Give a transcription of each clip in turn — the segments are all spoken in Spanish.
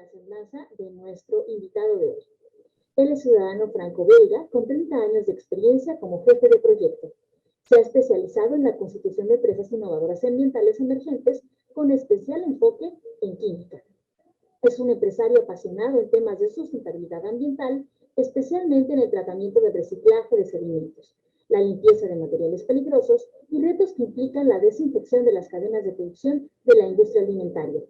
semblanza de nuestro invitado de hoy. Él es ciudadano franco-belga con 30 años de experiencia como jefe de proyecto. Se ha especializado en la constitución de empresas innovadoras ambientales emergentes con especial enfoque en química. Es un empresario apasionado en temas de sustentabilidad ambiental, especialmente en el tratamiento del reciclaje de sedimentos, la limpieza de materiales peligrosos y retos que implican la desinfección de las cadenas de producción de la industria alimentaria.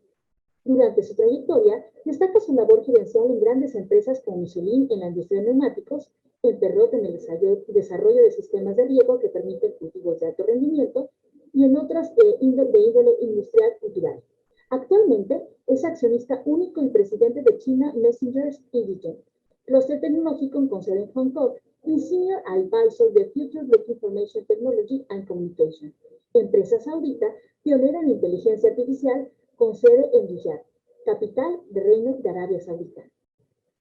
Durante su trayectoria, destaca su labor gerencial en grandes empresas como Michelin en la industria de neumáticos, en Perrot en el desarrollo de sistemas de riego que permiten cultivos de alto rendimiento y en otras de índole industrial cultural. Actualmente es accionista único y presidente de China Messengers Edition, clúster tecnológico con sede en Hong Kong y Senior Advisor de Future Look Information Technology and Communication, empresa saudita pionera en inteligencia artificial con sede en Riyadh, capital del Reino de Arabia Saudita.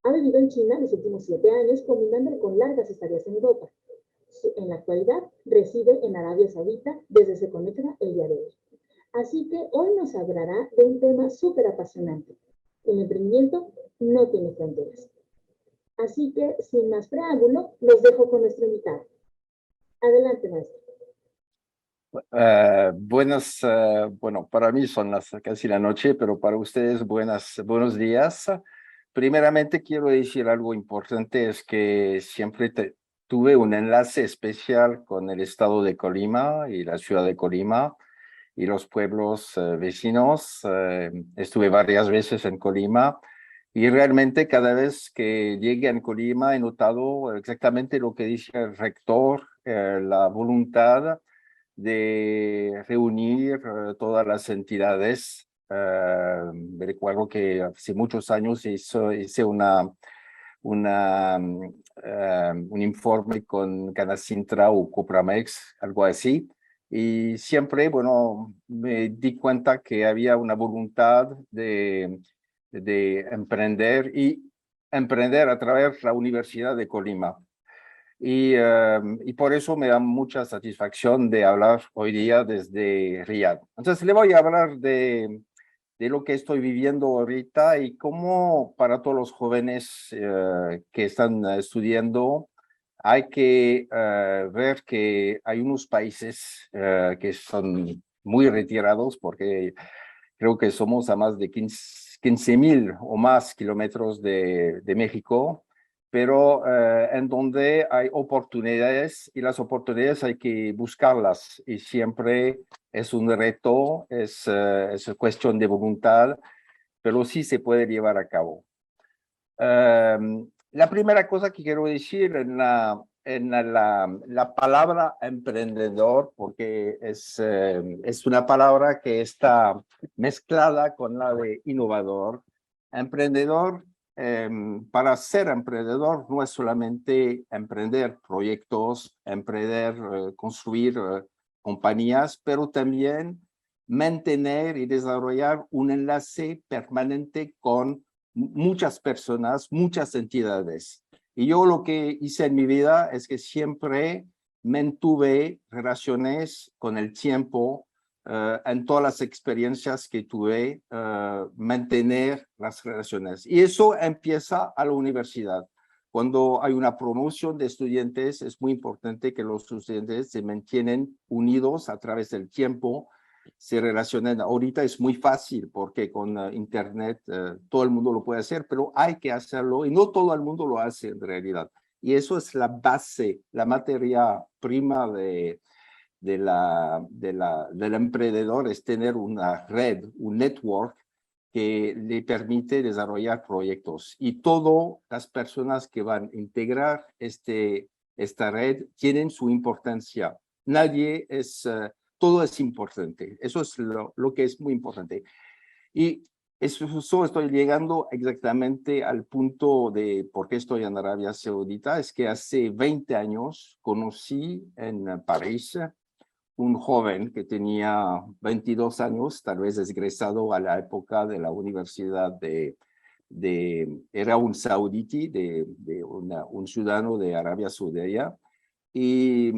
Ha vivido en China los últimos 7 años, combinándolo con largas estadías en Europa. En la actualidad reside en Arabia Saudita, desde se conecta el día de hoy. Así que hoy nos hablará de un tema súper apasionante. El emprendimiento no tiene fronteras. Así que, sin más preámbulo, los dejo con nuestro invitado. Adelante, maestro. Bueno, para mí son casi la noche, pero para ustedes buenos días. Primeramente quiero decir algo importante, es que siempre tuve un enlace especial con el estado de Colima y la ciudad de Colima y los pueblos vecinos. Estuve varias veces en Colima y realmente cada vez que llegué a Colima he notado exactamente lo que dice el rector, la voluntad de reunir todas las entidades. Recuerdo que hace muchos años hice un informe con Canacintra o Copramex, algo así, y siempre, bueno, me di cuenta que había una voluntad de emprender y emprender a través de la Universidad de Colima. Y por eso me da mucha satisfacción de hablar hoy día desde Riyadh. Entonces le voy a hablar de lo que estoy viviendo ahorita y cómo para todos los jóvenes que están estudiando hay que ver que hay unos países que son muy retirados, porque creo que somos a más de 15,000 o más kilómetros de México, pero en donde hay oportunidades y las oportunidades hay que buscarlas y siempre es un reto, es cuestión de voluntad, pero sí se puede llevar a cabo. La primera cosa que quiero decir en la palabra emprendedor, porque es una palabra que está mezclada con la de innovador. Emprendedor, para ser emprendedor no es solamente emprender proyectos, construir compañías, pero también mantener y desarrollar un enlace permanente con muchas personas, muchas entidades. Y yo lo que hice en mi vida es que siempre mantuve relaciones con el tiempo, en todas las experiencias que tuve, mantener las relaciones. Y eso empieza a la universidad. Cuando hay una promoción de estudiantes, es muy importante que los estudiantes se mantienen unidos a través del tiempo, se relacionen. Ahorita es muy fácil porque con internet todo el mundo lo puede hacer, pero hay que hacerlo y no todo el mundo lo hace en realidad. Y eso es la base, la materia prima del emprendedor, es tener una red, un network que le permite desarrollar proyectos. Y todas las personas que van a integrar esta red tienen su importancia. Todo es importante. Eso es lo que es muy importante. Y eso estoy llegando exactamente al punto de por qué estoy en Arabia Saudita. Es que hace 20 años conocí en París un joven que tenía 22 años, tal vez egresado a la época de la universidad era un saudí, un ciudadano de Arabia Saudita, y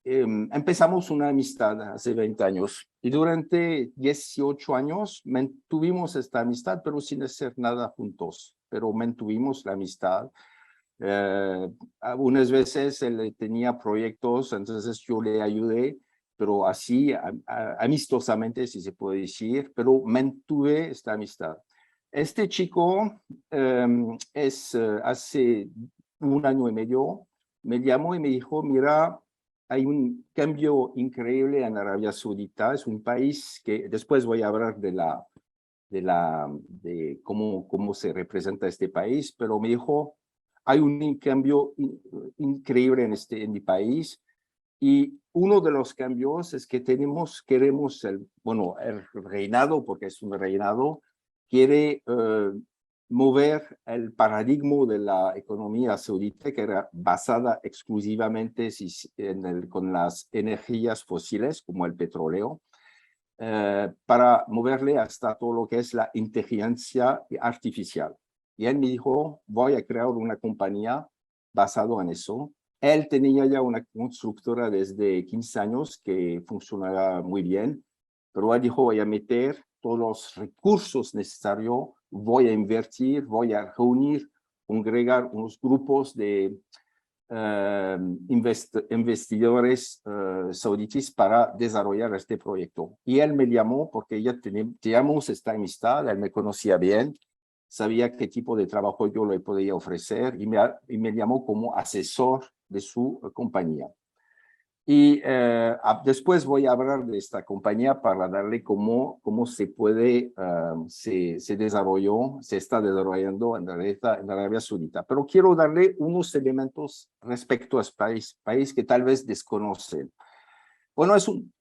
empezamos una amistad hace 20 años. Y durante 18 años mantuvimos esta amistad, pero sin hacer nada juntos. Pero mantuvimos la amistad. Algunas veces él tenía proyectos, entonces yo le ayudé, pero así amistosamente, si se puede decir, pero mantuve esta amistad. Este chico hace 1 año y medio me llamó y me dijo, mira, hay un cambio increíble en Arabia Saudita, es un país que después voy a hablar de cómo se representa este país, pero me dijo, hay un cambio increíble en mi país y uno de los cambios es que queremos el reinado, porque es un reinado, quiere mover el paradigma de la economía saudita, que era basada exclusivamente con las energías fósiles, como el petróleo, para moverle hasta todo lo que es la inteligencia artificial. Y él me dijo, voy a crear una compañía basada en eso. Él tenía ya una constructora desde 15 años que funcionaba muy bien, pero él dijo, voy a meter todos los recursos necesarios, voy a invertir, voy a reunir, congregar unos grupos de investigadores sauditas para desarrollar este proyecto. Y él me llamó porque ya teníamos esta amistad, él me conocía bien, sabía qué tipo de trabajo yo le podía ofrecer y me llamó como asesor de su compañía. Y después voy a hablar de esta compañía para darle cómo se puede, se está desarrollando en Arabia Saudita. Pero quiero darle unos elementos respecto a este país que tal vez desconocen. Bueno, es un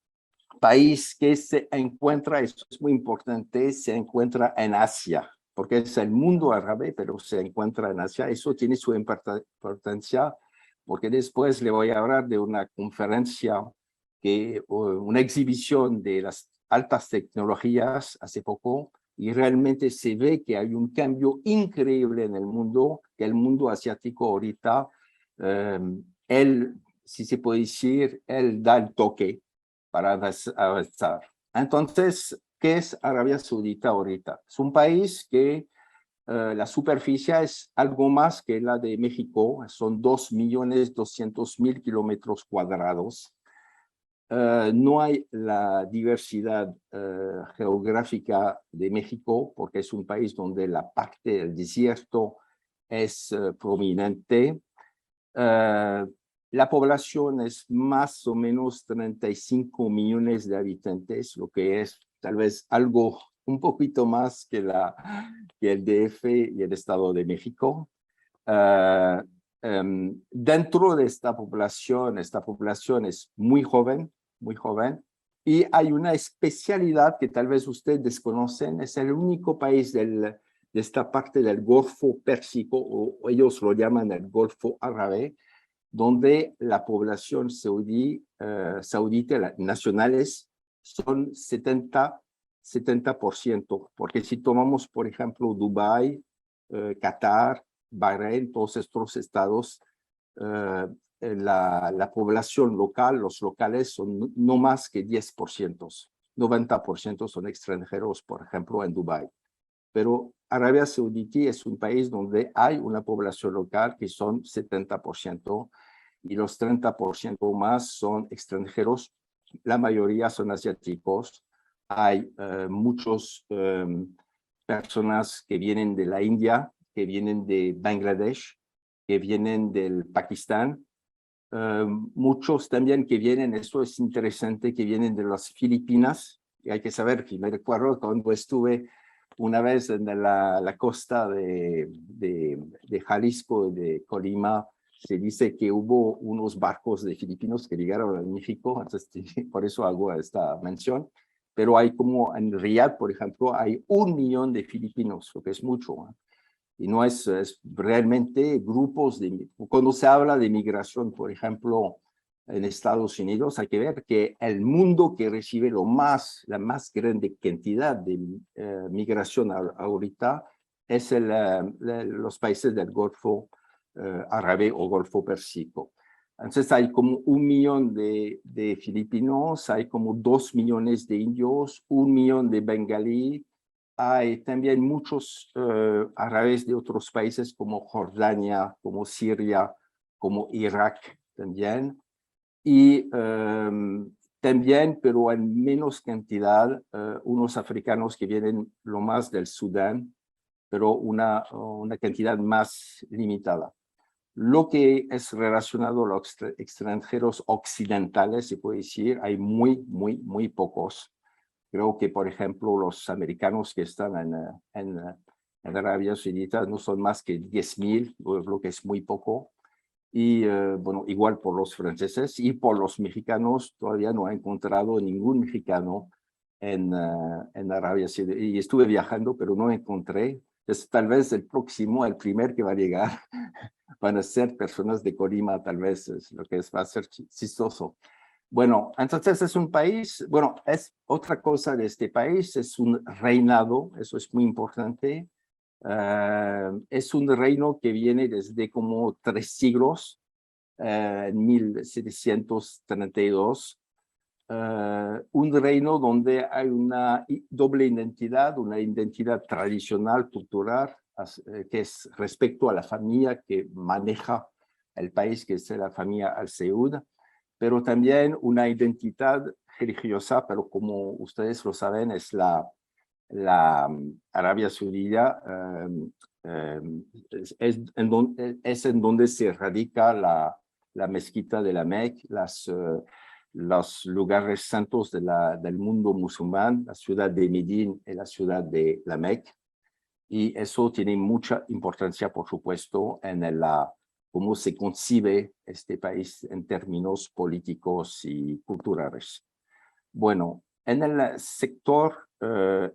país que se encuentra, esto es muy importante, se encuentra en Asia, porque es el mundo árabe, pero se encuentra en Asia. Eso tiene su importancia, porque después le voy a hablar de una conferencia, una exhibición de las altas tecnologías hace poco, y realmente se ve que hay un cambio increíble en el mundo, que el mundo asiático ahorita, si se puede decir, él da el toque para avanzar. Entonces, ¿qué es Arabia Saudita ahorita? Es un país que la superficie es algo más que la de México, son 2.200.000 kilómetros cuadrados. No hay la diversidad geográfica de México, porque es un país donde la parte del desierto es prominente. La población es más o menos 35 millones de habitantes, lo que es tal vez algo un poquito más que el DF y el Estado de México. Dentro de esta población es muy joven, y hay una especialidad que tal vez ustedes desconocen, es el único país de esta parte del Golfo Pérsico, o ellos lo llaman el Golfo Árabe, donde la población saudita, nacionales, son 70%, porque si tomamos, por ejemplo, Dubái, Qatar, Bahrein, todos estos estados, la población local, los locales son no más que 10%, 90% son extranjeros, por ejemplo, en Dubái. Pero Arabia Saudita es un país donde hay una población local que son 70% y los 30% más son extranjeros, la mayoría son asiáticos. Hay muchas personas que vienen de la India, que vienen de Bangladesh, que vienen del Pakistán, muchos también que vienen, esto es interesante, que vienen de las Filipinas. Y hay que saber que me recuerdo cuando estuve una vez en la costa de Jalisco, de Colima, se dice que hubo unos barcos de filipinos que llegaron a México, entonces por eso hago esta mención. Pero hay como en Riyadh, por ejemplo, hay 1 millón de filipinos, lo que es mucho. Y no es realmente grupos cuando se habla de migración, por ejemplo, en Estados Unidos, hay que ver que el mundo que recibe la más grande cantidad de migración ahorita es los países del Golfo Árabe o Golfo Pérsico. Entonces hay como 1 millón de filipinos, hay como 2 millones de indios, 1 millón de bengalí. Hay también muchos árabes de otros países como Jordania, como Siria, como Irak también. Y también, pero en menos cantidad, unos africanos que vienen lo más del Sudán, pero una cantidad más limitada. Lo que es relacionado a los extranjeros occidentales, se puede decir, hay muy pocos. Creo que, por ejemplo, los americanos que están en Arabia Saudita no son más que 10.000, lo que es muy poco. Y bueno, igual por los franceses y por los mexicanos, todavía no he encontrado ningún mexicano en Arabia Saudita. Y estuve viajando, pero no encontré. Es tal vez el próximo, el primer que va a llegar, van a ser personas de Colima, tal vez es lo que va a ser chistoso. Bueno, entonces es un país, bueno, es otra cosa de este país, es un reinado, eso es muy importante. Es un reino que viene desde como 3 siglos, en 1732. Un reino donde hay una doble identidad, una identidad tradicional, cultural, que es respecto a la familia que maneja el país, que es la familia Al Saud, pero también una identidad religiosa, pero como ustedes lo saben, es la Arabia Saudita, es en donde se radica la mezquita de la Meca, los lugares santos del mundo musulmán, la ciudad de Medina y la ciudad de la Meca. Y eso tiene mucha importancia, por supuesto, en cómo se concibe este país en términos políticos y culturales. Bueno, en el sector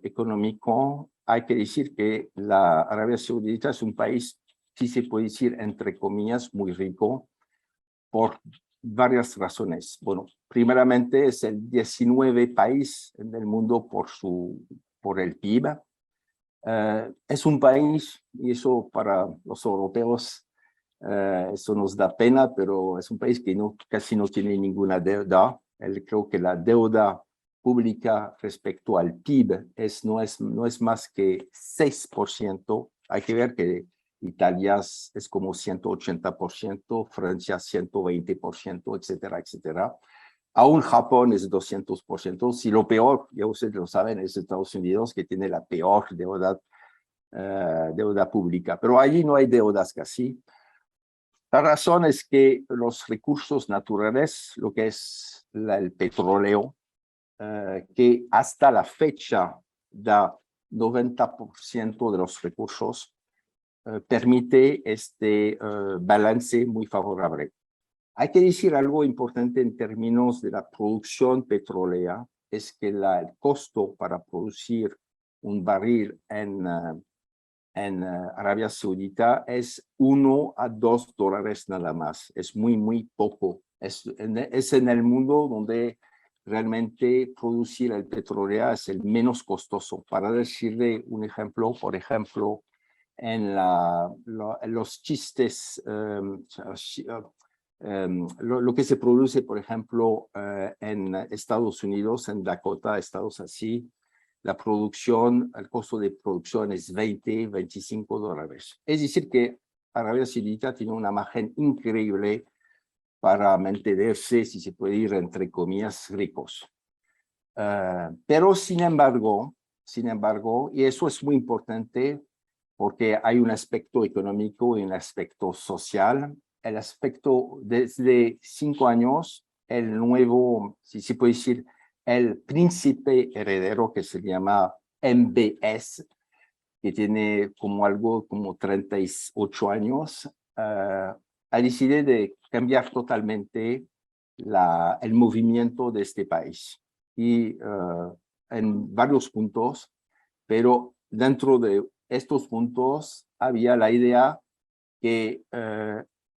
económico hay que decir que la Arabia Saudita es un país, si se puede decir, entre comillas, muy rico por varias razones. Bueno, primeramente es el 19 país en el mundo por el PIB. Es un país, y eso para los europeos, eso nos da pena, pero es un país que casi no tiene ninguna deuda. Creo que la deuda pública respecto al PIB no es más que 6%. Hay que ver que Italia es como 180%, Francia 120%, etcétera, etcétera. Aún Japón es 200%. Si lo peor, ya ustedes lo saben, es Estados Unidos, que tiene la peor deuda pública. Pero allí no hay deudas casi. La razón es que los recursos naturales, lo que es el petróleo, que hasta la fecha da 90% de los recursos, permite este balance muy favorable. Hay que decir algo importante en términos de la producción petrolera, es que el costo para producir un barril en Arabia Saudita es $1 a $2 nada más. Es muy poco. Es en el mundo donde realmente producir el petróleo es el menos costoso. Para decirle un ejemplo, por ejemplo, en los chistes, lo que se produce, por ejemplo, en Estados Unidos, en Dakota, estados así, la producción, el costo de producción es $20-25. Es decir que Arabia Saudita tiene una margen increíble para mantenerse, si se puede ir entre comillas, ricos. Pero sin embargo, y eso es muy importante porque hay un aspecto económico y un aspecto social. El aspecto desde 5 años, el nuevo, si se puede decir, el príncipe heredero que se llama MBS, que tiene algo como 38 años, ha decidido de cambiar totalmente el movimiento de este país. Y en varios puntos, pero dentro de estos puntos había la idea que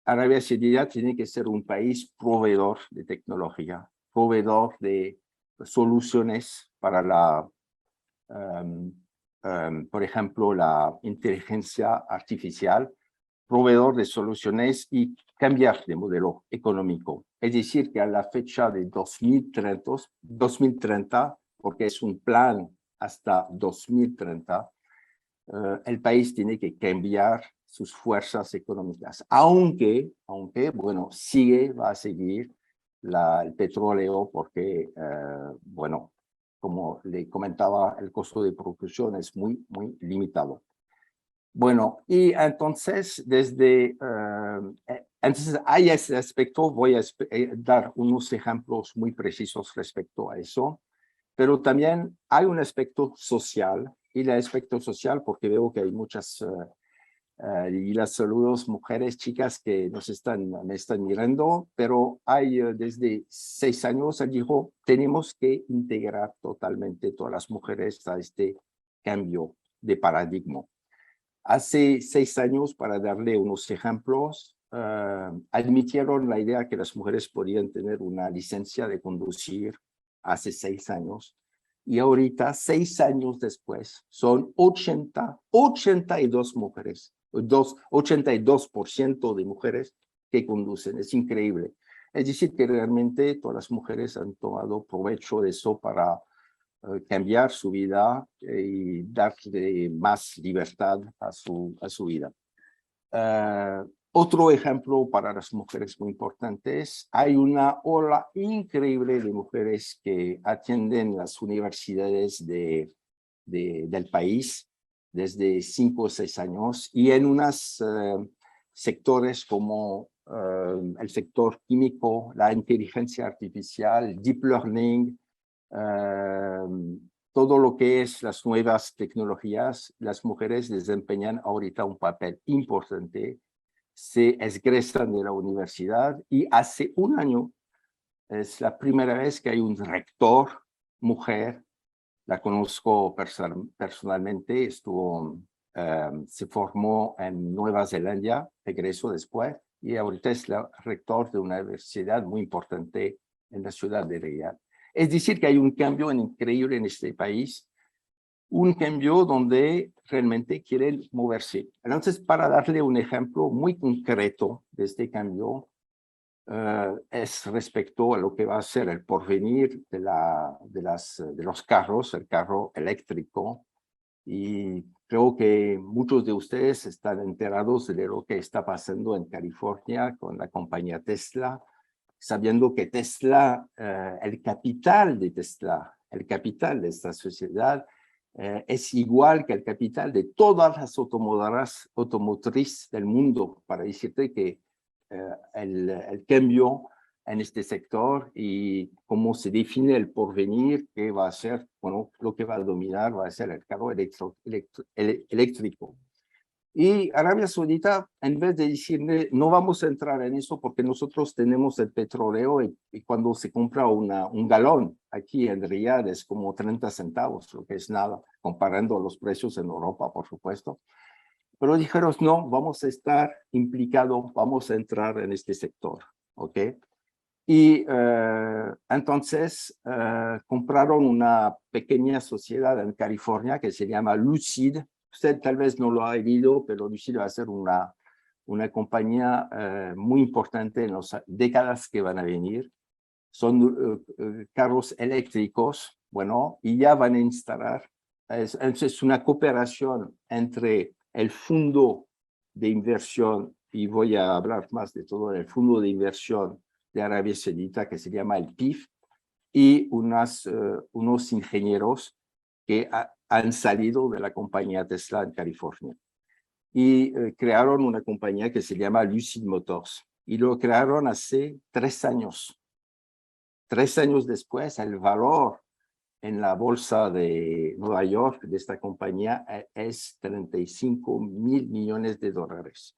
Arabia Saudita tiene que ser un país proveedor de tecnología, proveedor de soluciones para por ejemplo, la inteligencia artificial, proveedor de soluciones y cambiar de modelo económico. Es decir, que a la fecha de 2030, porque es un plan hasta 2030, el país tiene que cambiar sus fuerzas económicas, aunque bueno, va a seguir el petróleo porque, bueno, como le comentaba, el costo de producción es muy limitado. Bueno, y entonces, entonces hay ese aspecto, voy a dar unos ejemplos muy precisos respecto a eso, pero también hay un aspecto social, y el aspecto social, porque veo que hay muchas, y las saludos mujeres, chicas que me están mirando, pero hay desde 6 años, él dijo, tenemos que integrar totalmente todas las mujeres a este cambio de paradigma. Hace 6 años, para darle unos ejemplos, admitieron la idea que las mujeres podían tener una licencia de conducir hace 6 años. Y ahorita, 6 años después, son 82 mujeres, 82% de mujeres que conducen. Es increíble. Es decir, que realmente todas las mujeres han tomado provecho de eso para cambiar su vida y darle más libertad a su vida. Otro ejemplo para las mujeres muy importante es, hay una ola increíble de mujeres que atienden las universidades del país desde 5 o 6 años y en unos sectores como el sector químico, la inteligencia artificial, deep learning, todo lo que es las nuevas tecnologías, las mujeres desempeñan ahorita un papel importante, se egresan de la universidad y hace un año es la primera vez que hay un rector mujer, la conozco personalmente, se formó en Nueva Zelanda, egresó después y ahorita es la rector de una universidad muy importante en la ciudad de Riyadh. Es decir, que hay un cambio increíble en este país, un cambio donde realmente quieren moverse. Entonces, para darle un ejemplo muy concreto de este cambio, es respecto a lo que va a ser el porvenir de los carros, el carro eléctrico. Y creo que muchos de ustedes están enterados de lo que está pasando en California con la compañía Tesla, sabiendo que Tesla, el capital de Tesla, el capital de esta sociedad, es igual que el capital de todas las automotrices del mundo, para decirte que el cambio en este sector y cómo se define el porvenir, que va a ser, bueno, lo que va a dominar va a ser el carro eléctrico. Y Arabia Saudita, en vez de decirle, no vamos a entrar en eso porque nosotros tenemos el petróleo y cuando se compra un galón aquí en Riyadh es como 30 centavos, lo que es nada, comparando los precios en Europa, por supuesto. Pero dijeron, no, vamos a estar implicados, vamos a entrar en este sector, ¿ok? Y entonces compraron una pequeña sociedad en California que se llama Lucid. Usted tal vez no lo ha oído, pero Lucid va a ser una compañía muy importante en las décadas que van a venir. Son carros eléctricos, bueno, y ya van a instalar. Es una cooperación entre el fondo de inversión, y voy a hablar más de todo el fondo de inversión de Arabia Saudita, que se llama el PIF, y unos ingenieros que han salido de la compañía Tesla en California. Y crearon una compañía que se llama Lucid Motors. Y lo crearon hace 3 años. 3 años después, el valor en la bolsa de Nueva York de esta compañía es 35.000 millones de dólares.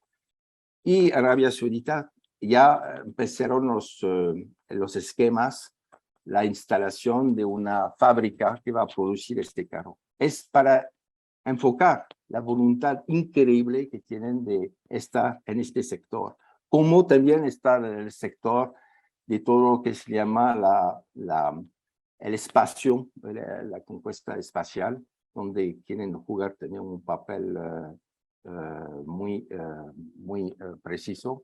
Y Arabia Saudita ya empezaron los esquemas, la instalación de una fábrica que va a producir este carro. Es para enfocar la voluntad increíble que tienen de estar en este sector, como también estar en el sector de todo lo que se llama el espacio, la conquista espacial, donde quieren jugar también un papel muy preciso.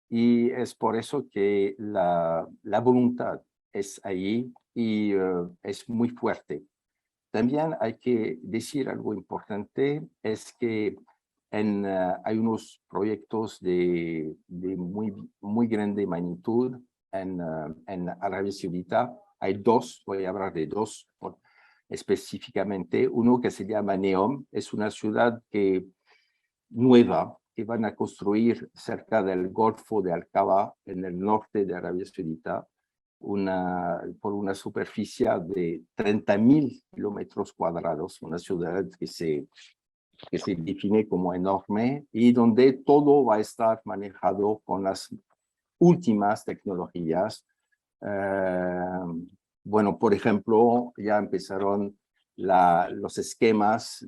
Y es por eso que la voluntad es ahí y es muy fuerte. También hay que decir algo importante, es que hay unos proyectos de muy grande magnitud en Arabia Saudita. Hay dos, voy a hablar de dos específicamente. Uno que se llama Neom, es una ciudad nueva que van a construir cerca del Golfo de Aqaba, en el norte de Arabia Saudita, por una superficie de 30.000 kilómetros cuadrados, una ciudad que se define como enorme y donde todo va a estar manejado con las últimas tecnologías. Bueno, por ejemplo, ya empezaron los esquemas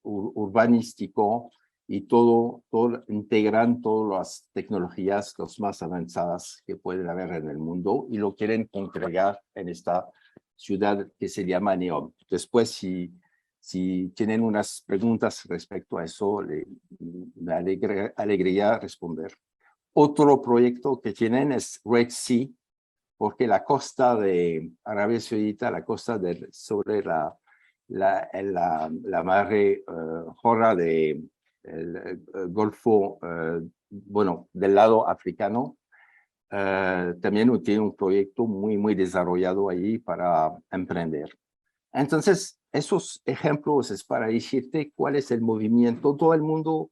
urbanístico y todo integran todas las tecnologías las más avanzadas que pueden haber en el mundo y lo quieren congregar en esta ciudad que se llama Neom. Después, si tienen unas preguntas respecto a eso, me alegraría responder. Otro proyecto que tienen es Red Sea, porque la costa de Arabia Saudita, la costa sobre la mar Jorra del Golfo, bueno, del lado africano, también tiene un proyecto muy desarrollado ahí para emprender. Entonces, esos ejemplos es para decirte cuál es el movimiento. Todo el mundo.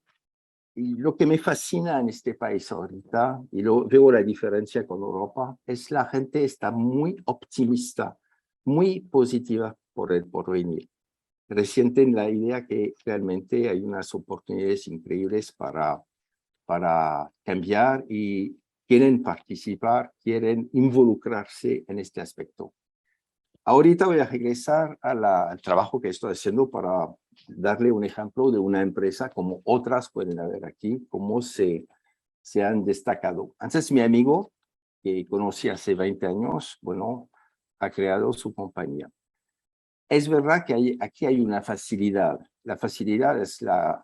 Y lo que me fascina en este país ahorita, y veo la diferencia con Europa, es la gente está muy optimista, muy positiva por el porvenir. Resienten la idea que realmente hay unas oportunidades increíbles para cambiar y quieren participar, quieren involucrarse en este aspecto. Ahorita voy a regresar al trabajo que estoy haciendo para darle un ejemplo de una empresa como otras pueden haber aquí, cómo se han destacado. Antes mi amigo, que conocí hace 20 años, bueno, ha creado su compañía. Es verdad que aquí hay una facilidad. La facilidad es la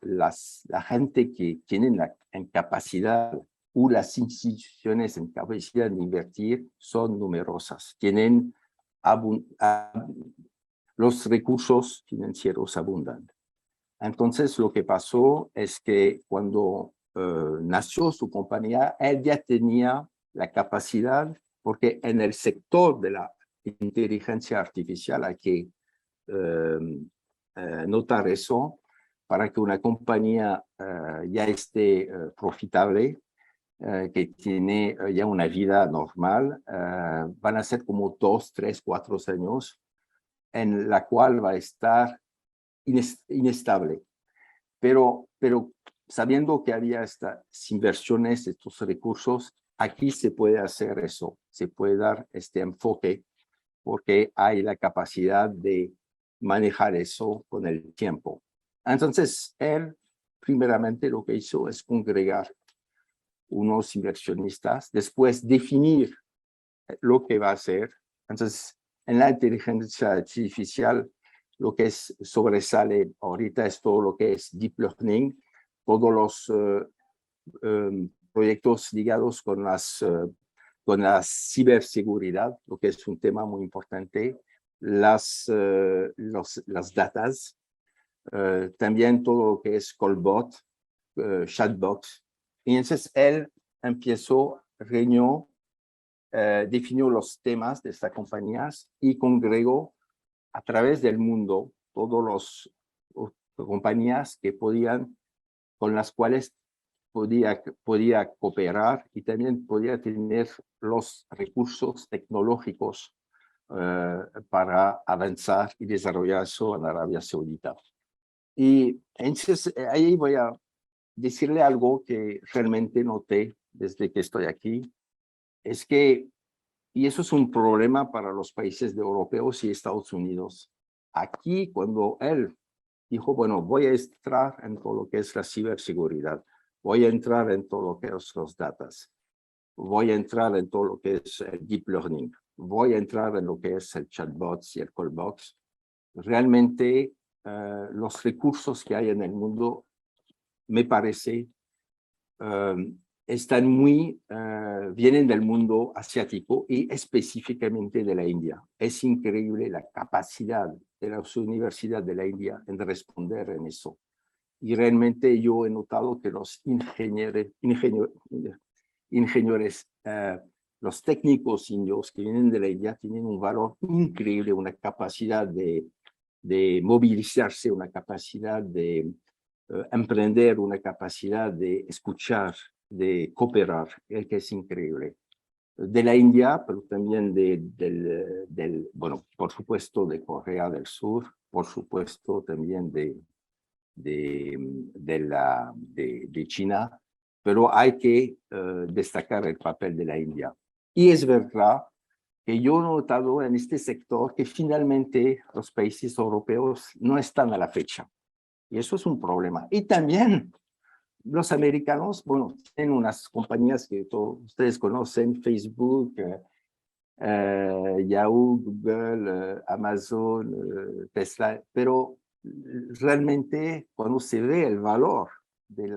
gente que tiene la capacidad o las instituciones en capacidad de invertir son numerosas, tienen los recursos financieros abundan. Entonces, lo que pasó es que cuando nació su compañía, él ya tenía la capacidad, porque en el sector de la inteligencia artificial hay que notar eso, para que una compañía ya esté profitable, que tiene ya una vida normal, van a ser como 2, 3, 4 años en la cual va a estar inestable. Pero sabiendo que había estas inversiones, estos recursos, aquí se puede hacer eso, se puede dar este enfoque porque hay la capacidad de manejar eso con el tiempo. Entonces, él primeramente lo que hizo es congregar unos inversionistas, después definir lo que va a hacer. Entonces, en la inteligencia artificial, lo que sobresale ahorita es todo lo que es deep learning, todos los proyectos ligados con la ciberseguridad, lo que es un tema muy importante, las datas, también todo lo que es callbot, chatbot. Y entonces él definió los temas de estas compañías y congregó a través del mundo todas las compañías con las cuales podía cooperar y también podía tener los recursos tecnológicos para avanzar y desarrollar eso en Arabia Saudita. Y entonces ahí voy a decirle algo que realmente noté desde que estoy aquí, es que, y eso es un problema para los países europeos y Estados Unidos, aquí cuando él dijo, bueno, voy a entrar en todo lo que es la ciberseguridad, voy a entrar en todo lo que es los datos, voy a entrar en todo lo que es el deep learning, voy a entrar en lo que es el chatbots y el callbots. Realmente los recursos que hay en el mundo, me parece, están vienen del mundo asiático y específicamente de la India. Es increíble la capacidad de las universidades de la India en responder en eso. Y realmente yo he notado que los ingenieros, los técnicos indios que vienen de la India tienen un valor increíble, una capacidad de movilizarse, una capacidad de emprender, una capacidad de escuchar, de cooperar, que es increíble. De la India, pero también bueno, por supuesto de Corea del Sur, por supuesto también de China, pero hay que destacar el papel de la India. Y es verdad que yo he notado en este sector que finalmente los países europeos no están a la fecha. Y eso es un problema. Y también los americanos, bueno, tienen unas compañías que todos ustedes conocen, Facebook, Yahoo, Google, Amazon, Tesla, pero realmente cuando se ve el valor de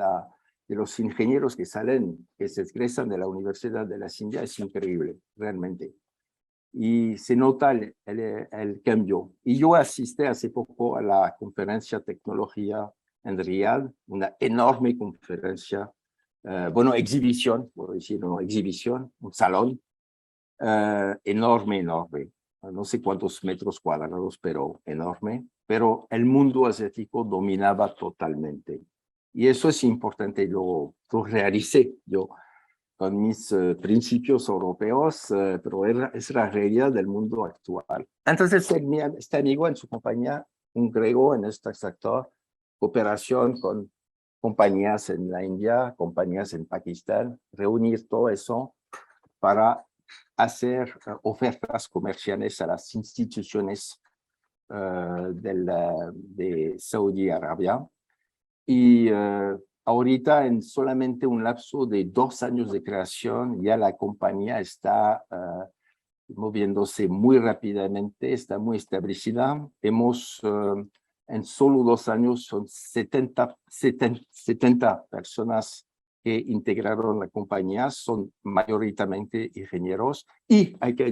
los ingenieros que salen, que se egresan de la Universidad de las Indias, es increíble, realmente. Y se nota el cambio. Y yo asistí hace poco a la conferencia Tecnología en Riyadh, una enorme conferencia, bueno, exhibición, por decirlo, no, exhibición, un salón enorme, enorme. No sé cuántos metros cuadrados, pero enorme. Pero el mundo asiático dominaba totalmente. Y eso es importante, lo realicé yo con mis principios europeos, pero es la realidad del mundo actual. Entonces, este amigo en su compañía, un griego en este sector, cooperación con compañías en la India, compañías en Pakistán, reunir todo eso para hacer ofertas comerciales a las instituciones de Saudi Arabia. Y ahorita, en solamente un lapso de 2 años de creación, ya la compañía está moviéndose muy rápidamente, está muy establecida. Hemos, en solo 2 años, son 70 personas que integraron la compañía, son mayoritariamente ingenieros y hay que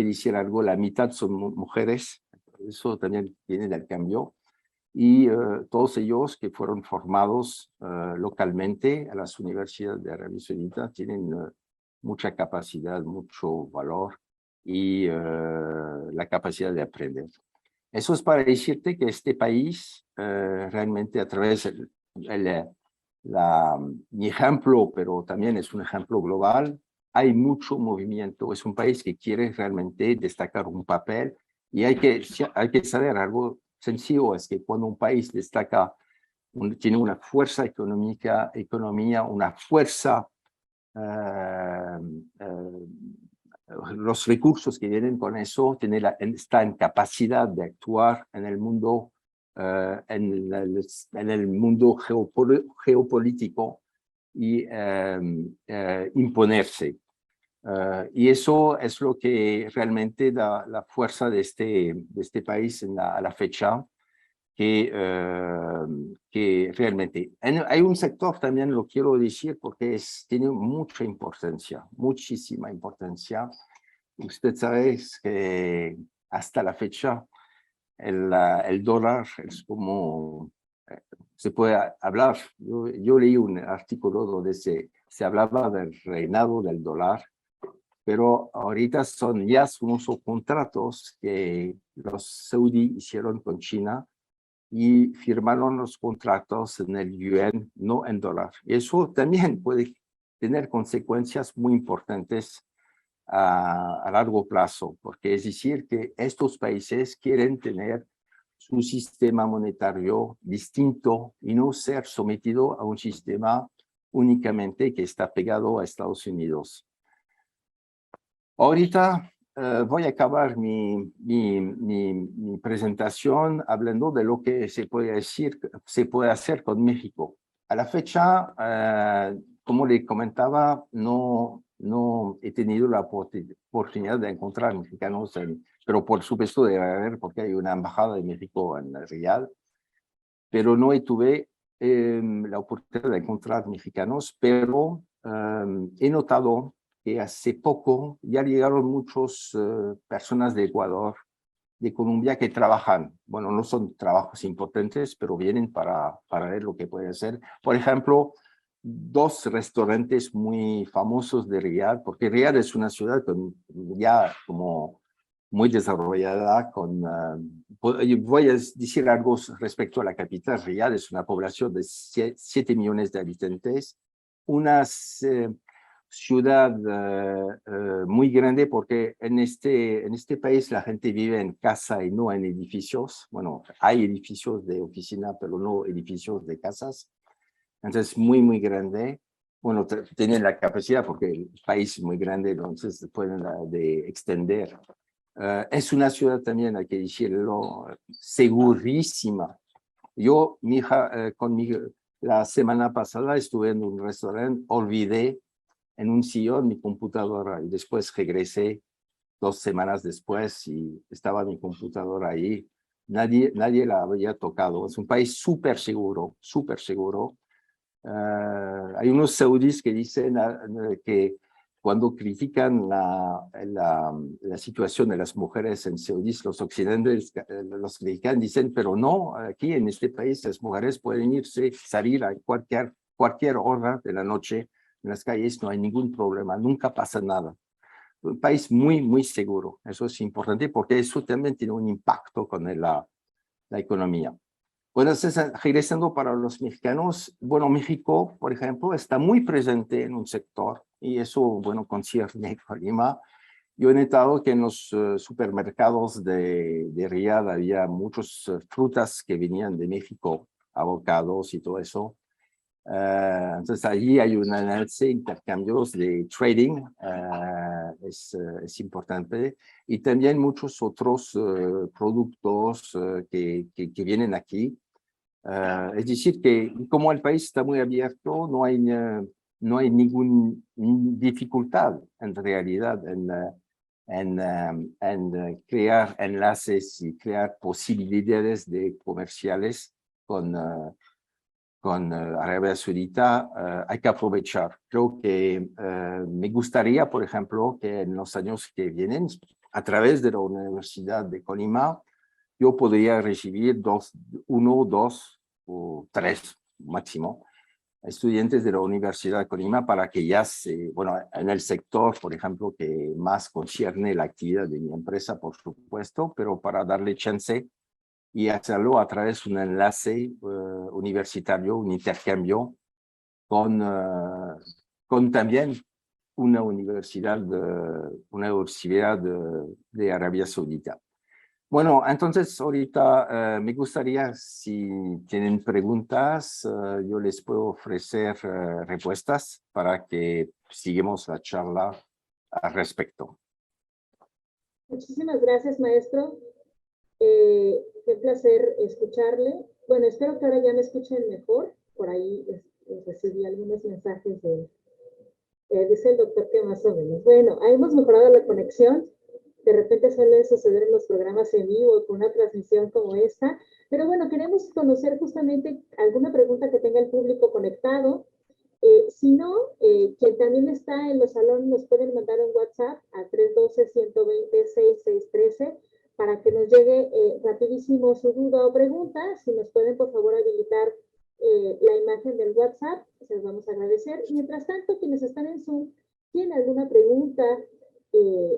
decir algo, la mitad son mujeres, eso también viene del cambio. Y todos ellos que fueron formados localmente a las universidades de Arabia Saudita tienen mucha capacidad, mucho valor y la capacidad de aprender. Eso es para decirte que este país realmente a través mi ejemplo, pero también es un ejemplo global, hay mucho movimiento. Es un país que quiere realmente destacar un papel y hay que saber algo sencillo, es que cuando un país destaca, tiene una fuerza economía, una fuerza, los recursos que vienen con eso, está en capacidad de actuar en el mundo, en el mundo geopolítico y imponerse. Y eso es lo que realmente da la fuerza de este país a la fecha, que realmente hay un sector también, lo quiero decir, porque tiene mucha importancia, muchísima importancia. Usted sabe que hasta la fecha el dólar es como, se puede hablar, yo leí un artículo donde se hablaba del reinado del dólar, pero ahorita son unos contratos que los saudíes hicieron con China y firmaron los contratos en el yuan, no en dólar. Eso también puede tener consecuencias muy importantes a largo plazo, porque es decir que estos países quieren tener su sistema monetario distinto y no ser sometido a un sistema únicamente que está pegado a Estados Unidos. Ahorita voy a acabar mi presentación hablando de lo que se puede hacer con México. A la fecha, como le comentaba, no no he tenido la oportunidad de encontrar mexicanos, pero por supuesto debe haber, porque hay una embajada de México en Riyadh, pero no tuve la oportunidad de encontrar mexicanos, pero he notado que hace poco ya llegaron muchas personas de Ecuador, de Colombia, que trabajan. Bueno, no son trabajos importantes, pero vienen para ver lo que puede hacer. Por ejemplo, dos restaurantes muy famosos de Riyadh, porque Riyadh es una ciudad ya como muy desarrollada, voy a decir algo respecto a la capital. Riyadh es una población de 7 millones de habitantes, una ciudad muy grande, porque en este país la gente vive en casa y no en edificios. Bueno, hay edificios de oficina, pero no edificios de casas. Entonces, muy grande. Bueno, tienen la capacidad, porque el país es muy grande, entonces pueden de extender. Es una ciudad también, hay que decirlo, segurísima. Yo, mi hija, la semana pasada estuve en un restaurante, olvidé en un sillón mi computadora y después regresé 2 semanas después y estaba mi computadora ahí. Nadie la había tocado. Es un país súper seguro, súper seguro. Hay unos saudíes que dicen que cuando critican la situación de las mujeres en Saudí, los occidentales, los critican, dicen, pero no, aquí en este país las mujeres pueden salir a cualquier hora de la noche en las calles, no hay ningún problema, nunca pasa nada. Un país muy seguro, eso es importante porque eso también tiene un impacto con la economía. Bueno, regresando para los mexicanos, bueno, México, por ejemplo, está muy presente en un sector y eso, bueno, concierne a Colima. Yo he notado que en los supermercados de Riyadh había muchas frutas que venían de México, avocados y todo eso. Entonces allí hay un enlace, intercambios de trading, es importante, y también muchos otros productos que vienen aquí. Es decir, que como el país está muy abierto, no hay ninguna dificultad en realidad en crear enlaces y crear posibilidades de comerciales con Arabia Saudita. Hay que aprovechar. Creo que me gustaría, por ejemplo, que en los años que vienen, a través de la Universidad de Colima, yo podría recibir 1, 2 o 3 máximo estudiantes de la Universidad de Colima para que ya bueno, en el sector, por ejemplo, que más concierne la actividad de mi empresa, por supuesto, pero para darle chance y hacerlo a través de un enlace universitario, un intercambio con también una universidad de Arabia Saudita. Bueno, entonces ahorita me gustaría, si tienen preguntas, yo les puedo ofrecer respuestas para que sigamos la charla al respecto. Muchísimas gracias, maestro. Qué placer escucharle. Bueno, espero que ahora ya me escuchen mejor. Por ahí recibí algunos mensajes dice el doctor que más o menos. Bueno, hemos mejorado la conexión. De repente suele suceder en los programas en vivo con una transmisión como esta. Pero bueno, queremos conocer justamente alguna pregunta que tenga el público conectado. Si no, quien también está en los salones nos pueden mandar un WhatsApp a 312-120-6613 para que nos llegue rapidísimo su duda o pregunta. Si nos pueden, por favor, habilitar la imagen del WhatsApp, se los vamos a agradecer. Mientras tanto, quienes están en Zoom, tienen alguna pregunta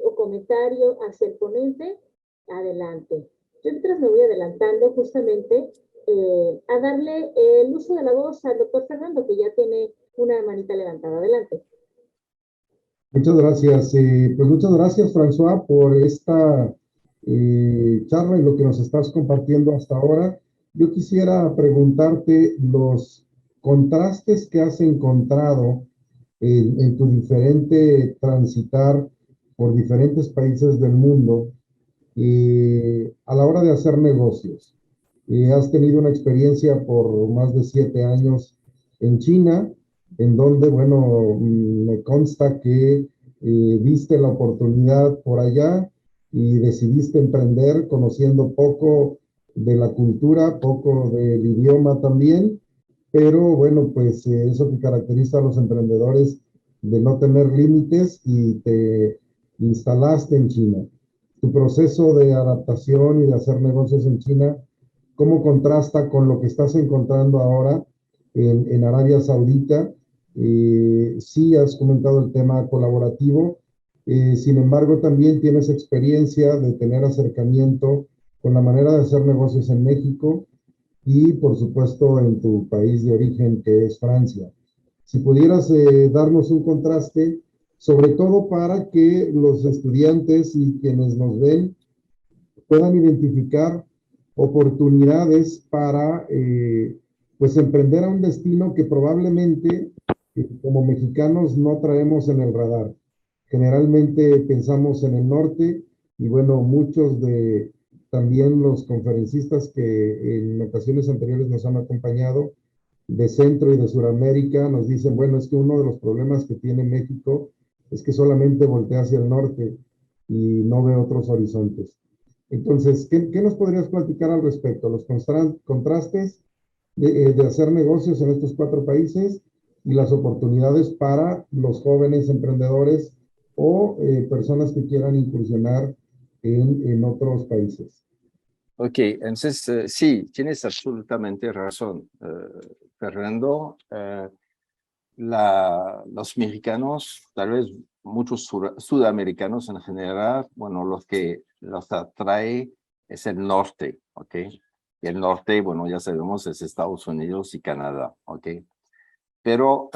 o comentario hacia el ponente, adelante. Yo mientras me voy adelantando justamente a darle el uso de la voz al doctor Fernando, que ya tiene una manita levantada. Adelante. Muchas gracias. Pues muchas gracias, François, por esta charla y lo que nos estás compartiendo hasta ahora. Yo quisiera preguntarte los contrastes que has encontrado en tu diferente transitar por diferentes países del mundo a la hora de hacer negocios. Has tenido una experiencia por más de 7 años en China, en donde, bueno, me consta que viste la oportunidad por allá y decidiste emprender conociendo poco de la cultura, poco del idioma también, pero bueno, pues eso que caracteriza a los emprendedores de no tener límites y te instalaste en China. Tu proceso de adaptación y de hacer negocios en China, ¿cómo contrasta con lo que estás encontrando ahora en Arabia Saudita? Sí has comentado el tema colaborativo, sin embargo también tienes experiencia de tener acercamiento con la manera de hacer negocios en México y por supuesto en tu país de origen que es Francia. Si pudieras darnos un contraste, sobre todo para que los estudiantes y quienes nos ven puedan identificar oportunidades para pues emprender a un destino que probablemente como mexicanos no traemos en el radar. Generalmente pensamos en el norte y bueno, muchos de también los conferencistas que en ocasiones anteriores nos han acompañado de Centro y de Sudamérica nos dicen, bueno, es que uno de los problemas que tiene México es que solamente voltea hacia el norte y no ve otros horizontes. Entonces, ¿qué nos podrías platicar al respecto? Los contrastes de hacer negocios en estos 4 países y las oportunidades para los jóvenes emprendedores o personas que quieran incursionar en otros países. Ok, entonces sí, tienes absolutamente razón, Fernando. Los mexicanos, tal vez muchos sudamericanos en general, bueno, los que los atrae es el norte, ¿ok? Y el norte, bueno, ya sabemos, es Estados Unidos y Canadá, ¿ok? Pero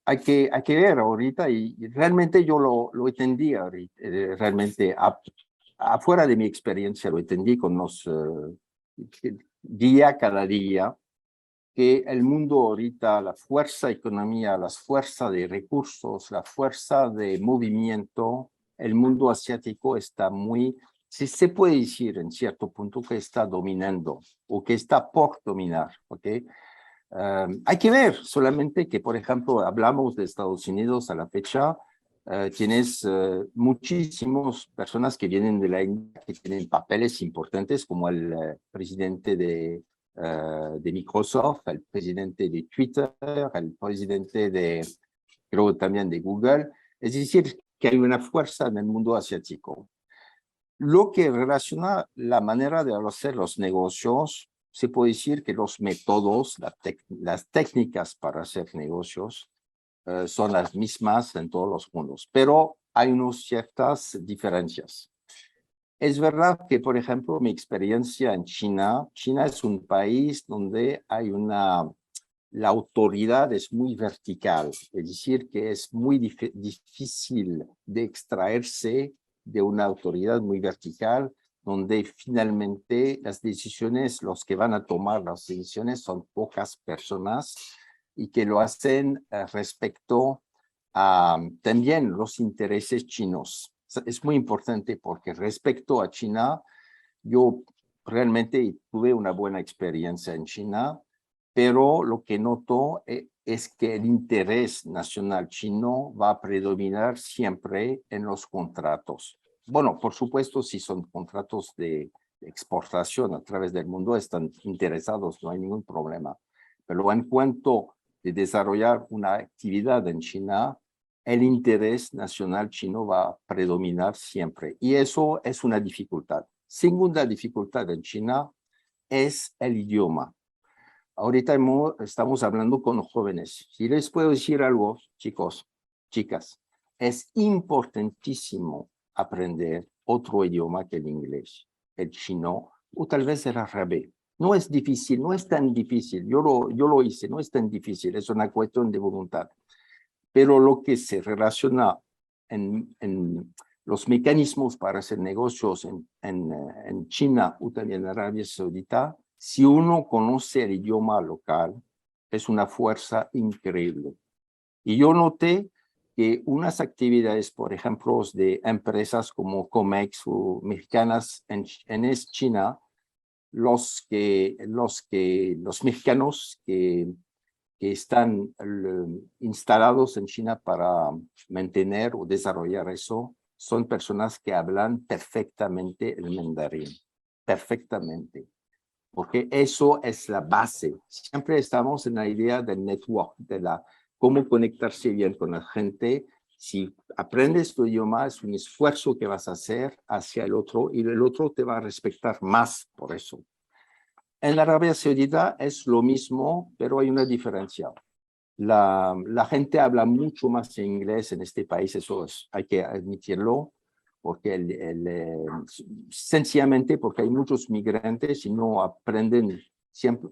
hay que ver ahorita y realmente yo lo entendí ahorita, realmente afuera de mi experiencia lo entendí con los día cada día, que el mundo ahorita, la fuerza economía, la fuerza de recursos, la fuerza de movimiento, el mundo asiático está muy, si se puede decir en cierto punto que está dominando o que está por dominar, ¿ok? Hay que ver solamente que, por ejemplo, hablamos de Estados Unidos a la fecha, tienes muchísimas personas que vienen de la India que tienen papeles importantes como el presidente de Microsoft, el presidente de Twitter, el presidente de, creo también de Google. Es decir, que hay una fuerza en el mundo asiático. Lo que relaciona la manera de hacer los negocios, se puede decir que los métodos, las técnicas para hacer negocios son las mismas en todos los mundos, pero hay unas ciertas diferencias. Es verdad que, por ejemplo, mi experiencia en China es un país donde hay la autoridad es muy vertical, es decir, que es muy difícil de extraerse de una autoridad muy vertical, donde finalmente las decisiones, los que van a tomar las decisiones son pocas personas y que lo hacen respecto a también los intereses chinos. Es muy importante porque respecto a China, yo realmente tuve una buena experiencia en China, pero lo que noto es que el interés nacional chino va a predominar siempre en los contratos. Bueno, por supuesto, si son contratos de exportación a través del mundo, están interesados, no hay ningún problema. Pero en cuanto de desarrollar una actividad en China, el interés nacional chino va a predominar siempre. Y eso es una dificultad. Segunda dificultad en China es el idioma. Ahorita estamos hablando con jóvenes. Si les puedo decir algo, chicos, chicas, es importantísimo aprender otro idioma que el inglés, el chino o tal vez el árabe. No es difícil, no es tan difícil. Yo lo hice, no es tan difícil, es una cuestión de voluntad. Pero lo que se relaciona en los mecanismos para hacer negocios en China o también en Arabia Saudita, si uno conoce el idioma local, es una fuerza increíble. Y yo noté que unas actividades, por ejemplo, de empresas como Comex o mexicanas en China, los mexicanos que que están instalados en China para mantener o desarrollar eso son personas que hablan perfectamente el mandarín, perfectamente, porque eso es la base. Siempre estamos en la idea del network, de cómo conectarse bien con la gente. Si aprendes tu idioma, es un esfuerzo que vas a hacer hacia el otro y el otro te va a respetar más por eso. En la Arabia Saudita es lo mismo, pero hay una diferencia. La gente habla mucho más inglés en este país, eso hay que admitirlo, porque sencillamente porque hay muchos migrantes y no aprenden,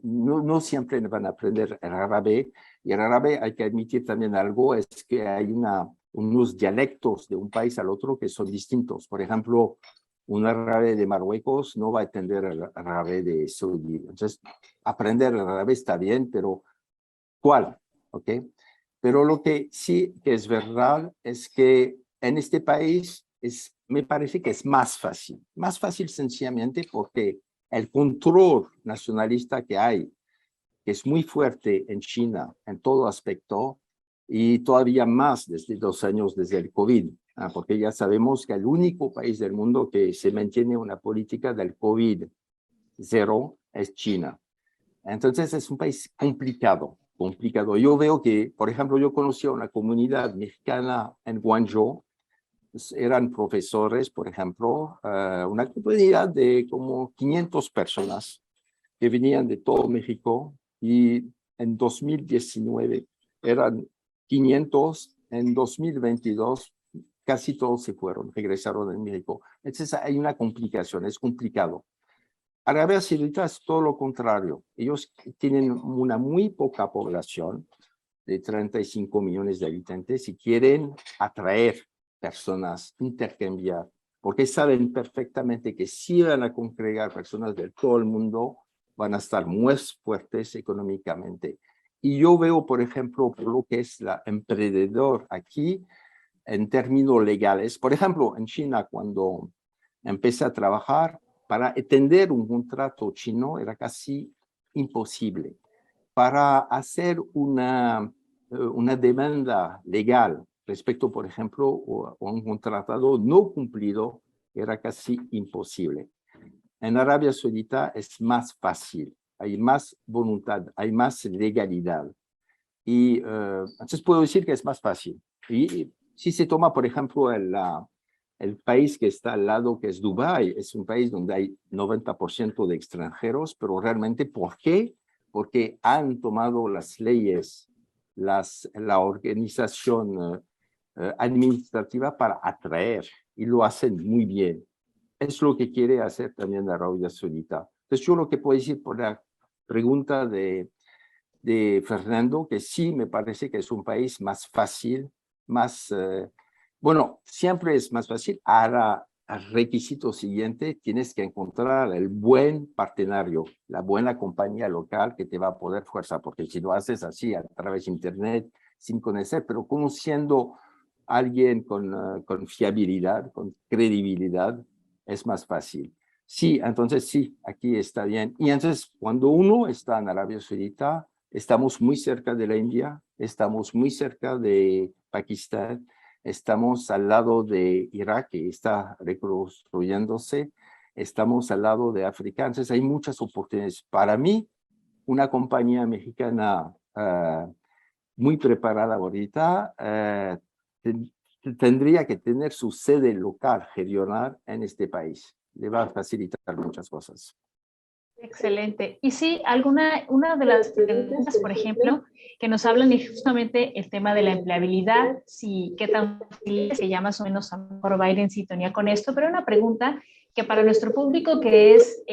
no siempre van a aprender el árabe. Y el árabe, hay que admitir también algo, es que hay unos dialectos de un país al otro que son distintos. Por ejemplo, un árabe de Marruecos no va a entender el árabe de Saudí. Entonces, aprender el árabe está bien, pero ¿cuál? ¿Ok? Pero lo que sí que es verdad es que en este país me parece que es más fácil sencillamente porque el control nacionalista que hay, que es muy fuerte en China en todo aspecto y todavía más desde 2 años desde el COVID, porque ya sabemos que el único país del mundo que se mantiene una política del COVID-0 es China. Entonces es un país complicado. Yo veo que, por ejemplo, yo conocí a una comunidad mexicana en Guangzhou, eran profesores, por ejemplo, una comunidad de como 500 personas que venían de todo México y en 2019 eran 500, en 2022 casi todos se fueron, regresaron a México. Entonces hay una complicación, es complicado. Arabia Saudita es todo lo contrario. Ellos tienen una muy poca población de 35 millones de habitantes y quieren atraer personas, intercambiar, porque saben perfectamente que si van a congregar personas de todo el mundo, van a estar muy fuertes económicamente. Y yo veo, por ejemplo, por lo que es la emprendedor aquí, en términos legales. Por ejemplo, en China, cuando empecé a trabajar, para entender un contrato chino era casi imposible. Para hacer una demanda legal respecto, por ejemplo, a un contratado no cumplido, era casi imposible. En Arabia Saudita es más fácil, hay más voluntad, hay más legalidad. Y entonces puedo decir que es más fácil. Y si se toma, por ejemplo, el país que está al lado, que es Dubái, es un país donde hay 90% de extranjeros, pero realmente, ¿por qué? Porque han tomado las leyes, la organización administrativa para atraer y lo hacen muy bien. Es lo que quiere hacer también Arabia Saudita. Entonces, yo lo que puedo decir por la pregunta de Fernando, que sí me parece que es un país más fácil, más, bueno, siempre es más fácil. Ahora, el requisito siguiente, tienes que encontrar el buen partenario, la buena compañía local que te va a poder fuerza, porque si lo haces así a través de internet, sin conocer, pero conociendo a alguien con fiabilidad, con credibilidad, es más fácil. Sí, entonces sí, aquí está bien. Y entonces, cuando uno está en Arabia Saudita, estamos muy cerca de la India, estamos muy cerca de Pakistán, estamos al lado de Irak, que está reconstruyéndose, estamos al lado de África, entonces hay muchas oportunidades. Para mí, una compañía mexicana muy preparada ahorita tendría que tener su sede local, regional, en este país. Le va a facilitar muchas cosas. Excelente. Y sí, una de las preguntas, por ejemplo, que nos hablan es justamente el tema de la empleabilidad, si qué tan fácil es, que ya más o menos a lo mejor va a ir en sintonía con esto, pero una pregunta que para nuestro público que es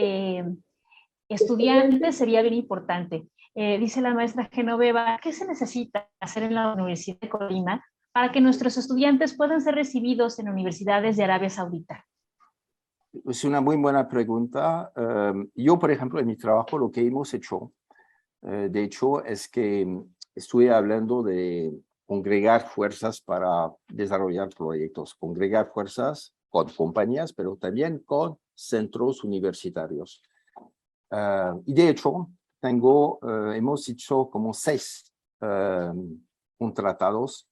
estudiante sería bien importante. Dice la maestra Genoveva, ¿qué se necesita hacer en la Universidad de Colima para que nuestros estudiantes puedan ser recibidos en universidades de Arabia Saudita? Es una muy buena pregunta. Yo, por ejemplo, en mi trabajo lo que hemos hecho, de hecho, es que estuve hablando de congregar fuerzas para desarrollar proyectos, congregar fuerzas con compañías, pero también con centros universitarios. Y de hecho, hemos hecho como 6 contratados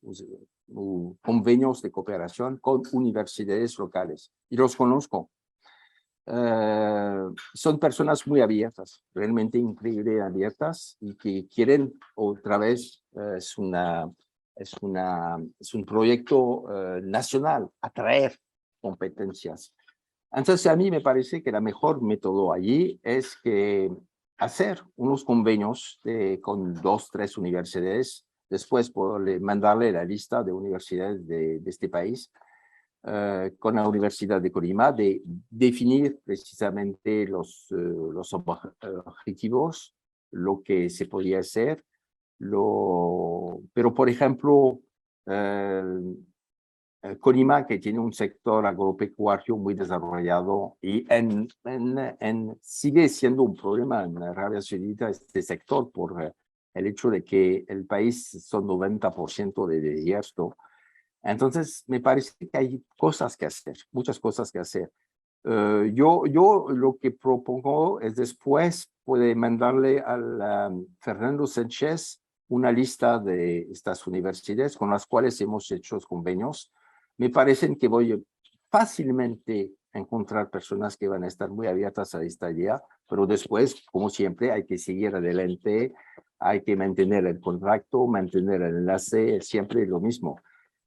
o convenios de cooperación con universidades locales. Y los conozco. Son personas muy abiertas, realmente increíble abiertas y que quieren otra vez, es un proyecto nacional, atraer competencias. Entonces a mí me parece que la mejor método allí es que hacer unos convenios con 2, 3 universidades, después mandarle la lista de universidades de este país, con la Universidad de Colima, de definir precisamente los objetivos, lo que se podía hacer, pero por ejemplo, Colima, que tiene un sector agropecuario muy desarrollado y sigue siendo un problema en Arabia Saudita este sector por el hecho de que el país son 90% de desierto. Entonces, me parece que hay cosas que hacer, muchas cosas que hacer. Yo lo que propongo es después puede mandarle al Fernando Sánchez una lista de estas universidades con las cuales hemos hecho convenios. Me parecen que voy fácilmente a encontrar personas que van a estar muy abiertas a esta idea, pero después, como siempre, hay que seguir adelante, hay que mantener el contacto, mantener el enlace, siempre lo mismo.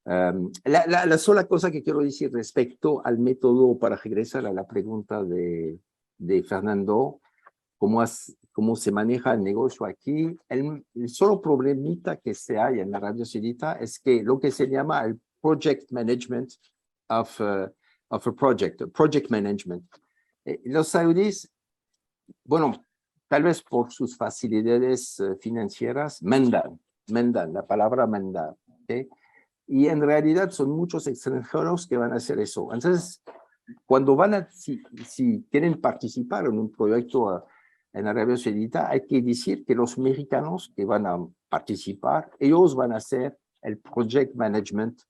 La sola cosa que quiero decir respecto al método, para regresar a la pregunta de Fernando, cómo se maneja el negocio aquí, el solo problemita que se hay en Arabia Saudita es que lo que se llama el project management of a project management. Los saudíes, bueno, tal vez por sus facilidades financieras, mandan, la palabra mandar, ¿okay? Y en realidad son muchos extranjeros que van a hacer eso. Entonces, cuando si quieren participar en un proyecto en Arabia Saudita, hay que decir que los mexicanos que van a participar, ellos van a hacer el project management.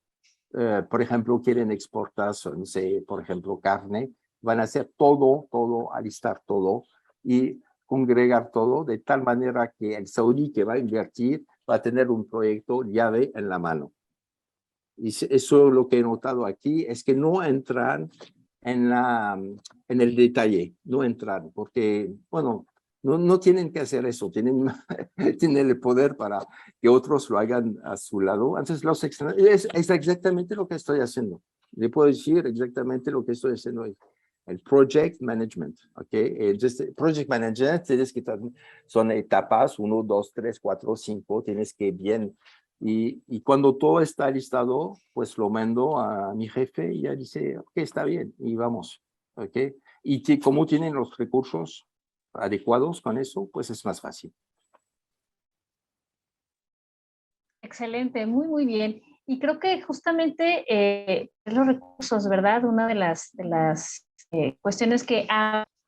Por ejemplo, quieren exportar, no sé, por ejemplo, carne, van a hacer todo, alistar todo y congregar todo de tal manera que el saudí que va a invertir va a tener un proyecto llave en la mano. Y eso lo que he notado aquí es que no entran en el detalle, no entran, porque, bueno, no tienen que hacer eso, tienen el poder para que otros lo hagan a su lado. Entonces, es exactamente lo que estoy haciendo. Le puedo decir exactamente lo que estoy haciendo hoy. El project management, ¿ok? Entonces, project management, tienes que son etapas, 1, 2, 3, 4, 5, tienes que bien. Y cuando todo está listado, pues lo mando a mi jefe y ya dice, ok, está bien, y vamos, ¿ok? Y como tienen los recursos adecuados con eso, pues es más fácil. Excelente, muy, muy bien. Y creo que justamente los recursos, ¿verdad? Una de las cuestiones que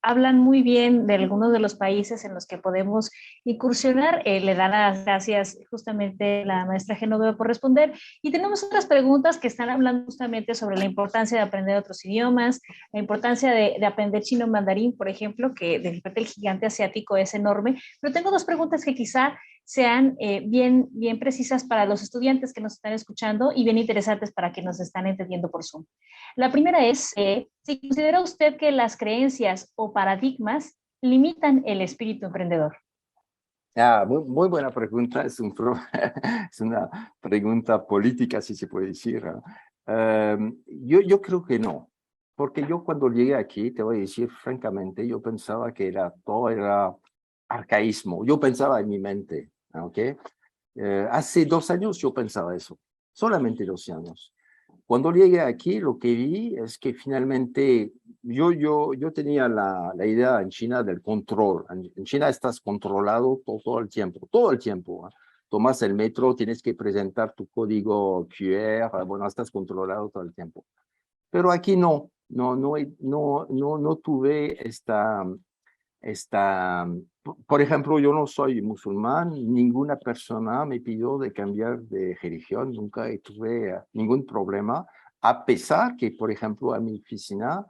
hablan muy bien de algunos de los países en los que podemos incursionar. Le da las gracias justamente la maestra Genoveva por responder. Y tenemos otras preguntas que están hablando justamente sobre la importancia de aprender otros idiomas, la importancia de aprender chino mandarín, por ejemplo, que de repente el gigante asiático es enorme. Pero tengo dos preguntas que quizá sean bien precisas para los estudiantes que nos están escuchando y bien interesantes para que nos están entendiendo por Zoom. La primera es, si considera usted que las creencias o paradigmas limitan el espíritu emprendedor. Muy buena pregunta, es una pregunta política, si se puede decir. Yo creo que no, porque yo cuando llegué aquí, te voy a decir francamente, yo pensaba que todo era arcaísmo, yo pensaba en mi mente, ¿ok? Hace 2 años yo pensaba eso, solamente 2 años. Cuando llegué aquí, lo que vi es que finalmente yo tenía la idea en China del control. En China estás controlado todo el tiempo. ¿Eh? Tomas el metro, tienes que presentar tu código QR, bueno, estás controlado todo el tiempo. Pero aquí no tuve por ejemplo, yo no soy musulmán, ninguna persona me pidió de cambiar de religión, nunca tuve ningún problema, a pesar que, por ejemplo, a mi oficina,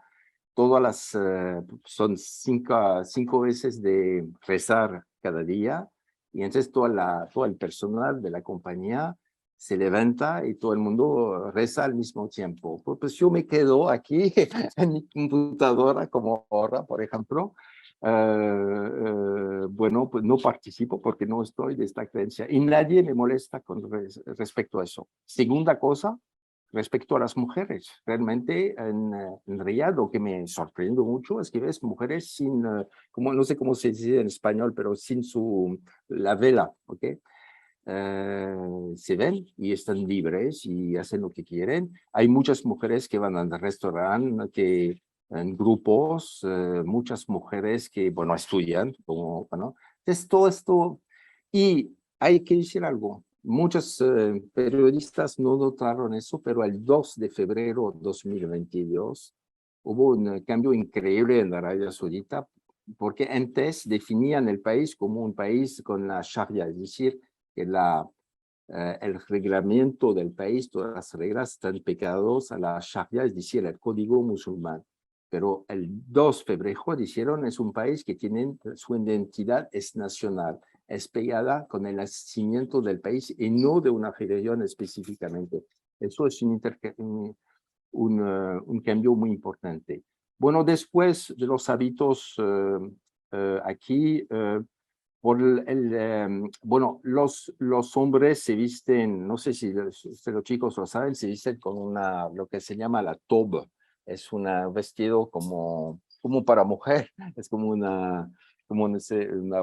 son 5 veces de rezar cada día, Y entonces todo el personal de la compañía se levanta y todo el mundo reza al mismo tiempo. Pues yo me quedo aquí en mi computadora como ahora, por ejemplo. Bueno, pues no participo porque no estoy de esta creencia y nadie me molesta con respecto a eso. Segunda cosa, respecto a las mujeres. Realmente en realidad lo que me sorprende mucho es que ves mujeres sin, como, no sé cómo se dice en español, pero sin la vela, ¿ok? Se ven y están libres y hacen lo que quieren. Hay muchas mujeres que van al restaurante, que en grupos, muchas mujeres que, bueno, estudian, como, bueno, es todo esto. Y hay que decir algo. Muchos periodistas no notaron eso, pero el 2 de febrero de 2022 hubo un cambio increíble en la Arabia Saudita, porque antes definían el país como un país con la Sharia, es decir, que el reglamento del país, todas las reglas están pegadas a la Sharia, es decir, el código musulmán. Pero el 2 de febrero dijeron es un país que tiene su identidad es nacional, es pegada con el nacimiento del país y no de una religión específicamente. Eso es un cambio muy importante. Bueno, después de los hábitos aquí, bueno, los hombres se visten, no sé si los chicos lo saben, se visten con lo que se llama la toba. Es un vestido como para mujer, es como una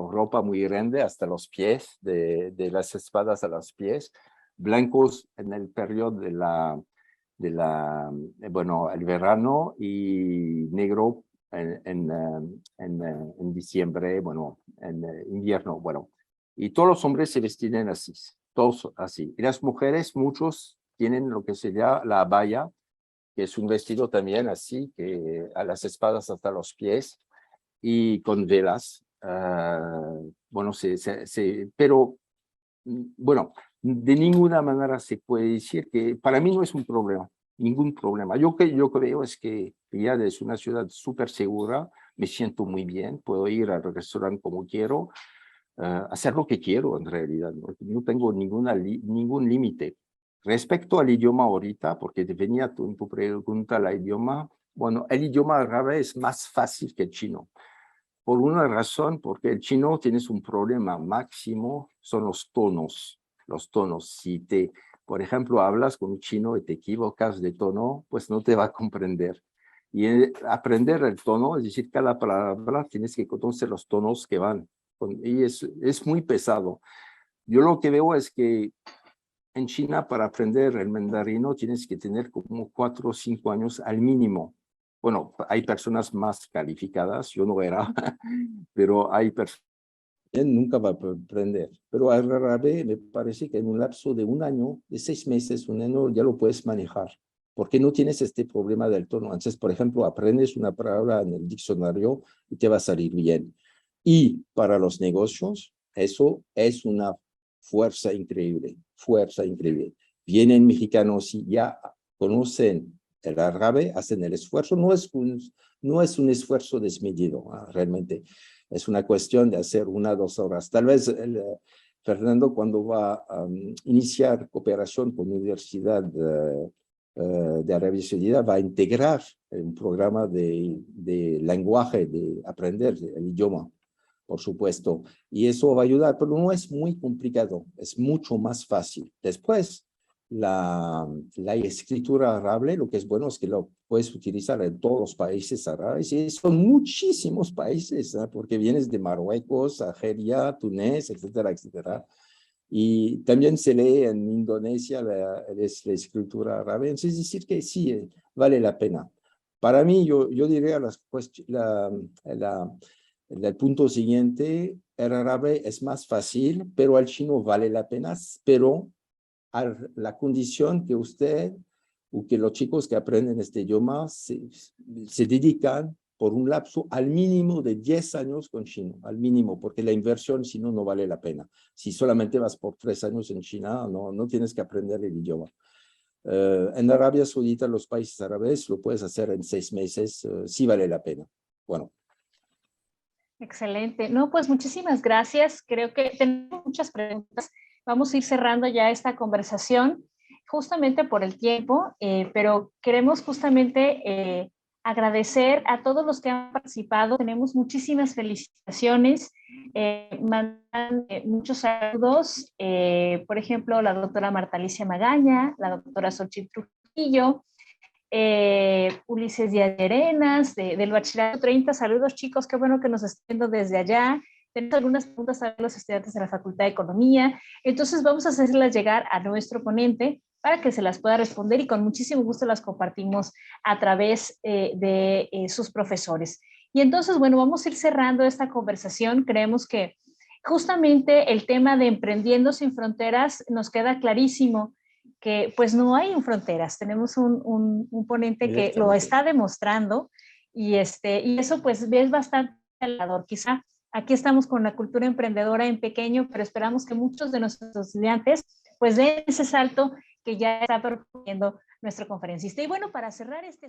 ropa muy grande hasta los pies, de las espadas a los pies, blancos en el periodo bueno, el verano y negro en diciembre, bueno, en invierno, bueno. Y todos los hombres se visten así, todos así. Y las mujeres, muchos tienen lo que se llama la abaya, que es un vestido también así, que a las espadas hasta los pies y con velas. Bueno, pero bueno, de ninguna manera se puede decir que para mí no es un problema, ningún problema. Yo creo es que Riyadh es una ciudad súper segura, me siento muy bien, puedo ir al restaurante como quiero, hacer lo que quiero en realidad, no tengo ningún límite. Respecto al idioma ahorita, porque venía tu pregunta al idioma, bueno, el idioma árabe es más fácil que el chino. Por una razón, porque el chino tienes un problema máximo, son los tonos. Los tonos. Si por ejemplo, hablas con un chino y te equivocas de tono, pues no te va a comprender. Y aprender el tono, es decir, cada palabra tienes que conocer los tonos que van. Y es muy pesado. Yo lo que veo es que en China, para aprender el mandarino, tienes que tener como 4 o 5 años al mínimo. Bueno, hay personas más calificadas, yo no era, pero hay personas que nunca va a aprender. Pero al árabe me parece que en un lapso de un año, de 6 meses, un año, ya lo puedes manejar, porque no tienes este problema del tono. Entonces, por ejemplo, aprendes una palabra en el diccionario y te va a salir bien. Y para los negocios, eso es una fuerza increíble, fuerza increíble. Vienen mexicanos y ya conocen el árabe, hacen el esfuerzo, no es un esfuerzo desmedido, realmente. Es una cuestión de hacer 1 o 2 horas. Tal vez Fernando, cuando va a iniciar cooperación con la Universidad de Arabia Saudita, va a integrar un programa de lenguaje, de aprender el idioma, por supuesto. Y eso va a ayudar, pero no es muy complicado, es mucho más fácil. Después, la escritura árabe, lo que es bueno es que lo puedes utilizar en todos los países árabes, y son muchísimos países, ¿eh? Porque vienes de Marruecos, Argelia, Túnez, etcétera, etcétera. Y también se lee en Indonesia la escritura árabe. Entonces, es decir que sí, vale la pena. Para mí, yo diría el punto siguiente, el árabe es más fácil, pero el chino vale la pena, pero a la condición que usted o que los chicos que aprenden este idioma se dedican por un lapso al mínimo de 10 años con chino, al mínimo, porque la inversión si no, no vale la pena. Si solamente vas por 3 años en China, no tienes que aprender el idioma. En Arabia Saudita, los países árabes, lo puedes hacer en 6 meses, sí vale la pena. Bueno. Excelente. No, pues muchísimas gracias. Creo que tenemos muchas preguntas. Vamos a ir cerrando ya esta conversación justamente por el tiempo, pero queremos justamente agradecer a todos los que han participado. Tenemos muchísimas felicitaciones. Mandan muchos saludos. Por ejemplo, la doctora Marta Alicia Magaña, la doctora Xochitl Trujillo, Ulises Díaz Llerenas, del Bachillerato 30. Saludos, chicos, qué bueno que nos estén viendo desde allá. Tenemos algunas preguntas a los estudiantes de la Facultad de Economía, entonces vamos a hacerlas llegar a nuestro ponente para que se las pueda responder y con muchísimo gusto las compartimos a través de sus profesores. Y entonces, bueno, vamos a ir cerrando esta conversación. Creemos que justamente el tema de Emprendiendo sin Fronteras nos queda clarísimo que pues no hay fronteras. Tenemos un ponente que lo está demostrando y eso pues es bastante alarmador. Quizá aquí estamos con la cultura emprendedora en pequeño, pero esperamos que muchos de nuestros estudiantes pues den ese salto que ya está proponiendo nuestro conferencista. Y bueno, para cerrar este